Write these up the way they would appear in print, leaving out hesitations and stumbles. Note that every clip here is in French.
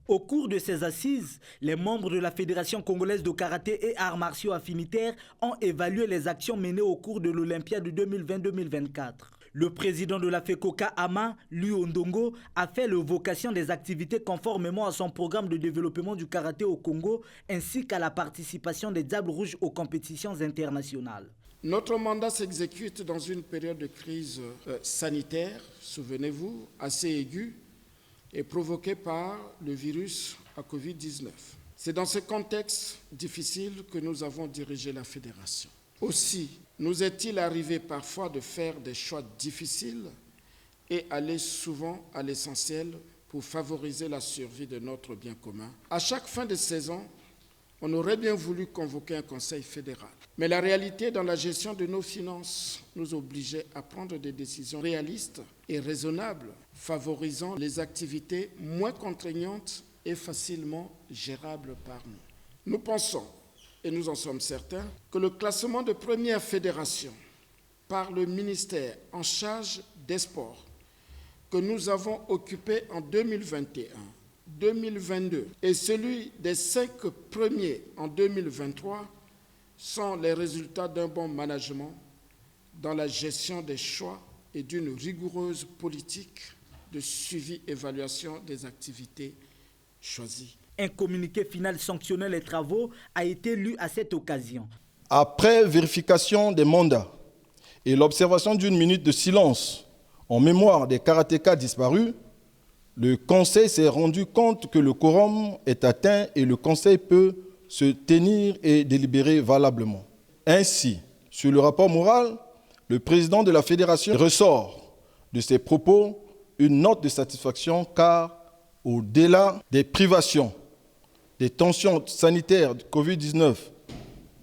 Au cours de ces assises, les membres de la Fédération congolaise de karaté et arts martiaux affinitaires ont évalué les actions menées au cours de l'Olympiade 2020-2024. Le président de la FECOCA Ama, Lui Ondongo, a fait l'évocation des activités conformément à son programme de développement du karaté au Congo ainsi qu'à la participation des Diables Rouges aux compétitions internationales. Notre mandat s'exécute dans une période de crise sanitaire, souvenez-vous, assez aiguë, est provoquée par le virus à Covid-19. C'est dans ce contexte difficile que nous avons dirigé la fédération. Aussi, nous est-il arrivé parfois de faire des choix difficiles et aller souvent à l'essentiel pour favoriser la survie de notre bien commun. À chaque fin de saison, on aurait bien voulu convoquer un conseil fédéral. Mais la réalité dans la gestion de nos finances nous obligeait à prendre des décisions réalistes et raisonnables, favorisant les activités moins contraignantes et facilement gérables par nous. Nous pensons, et nous en sommes certains, que le classement de première fédération par le ministère en charge des sports que nous avons occupé en 2021, 2022 et celui des 5 premiers en 2023 sont les résultats d'un bon management dans la gestion des choix et d'une rigoureuse politique de suivi-évaluation des activités choisies. Un communiqué final sanctionnant les travaux a été lu à cette occasion. Après vérification des mandats et l'observation d'une minute de silence en mémoire des karatékas disparus, le Conseil s'est rendu compte que le quorum est atteint et le Conseil peut se tenir et délibérer valablement. Ainsi, sur le rapport moral, le président de la Fédération ressort de ses propos une note de satisfaction car, au-delà des privations, des tensions sanitaires de Covid-19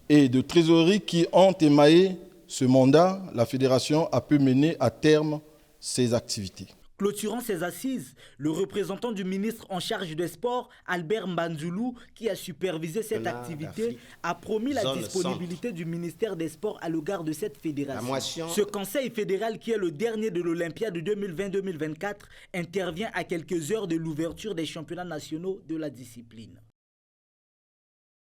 et de trésorerie qui ont émaillé ce mandat, la Fédération a pu mener à terme ses activités. Clôturant ces assises, le représentant du ministre en charge des sports, Albert Mbanzoulou, qui a supervisé cette activité, a promis la disponibilité du ministère des Sports à l'égard de cette fédération. Ce conseil fédéral, qui est le dernier de l'Olympiade 2020-2024, intervient à quelques heures de l'ouverture des championnats nationaux de la discipline.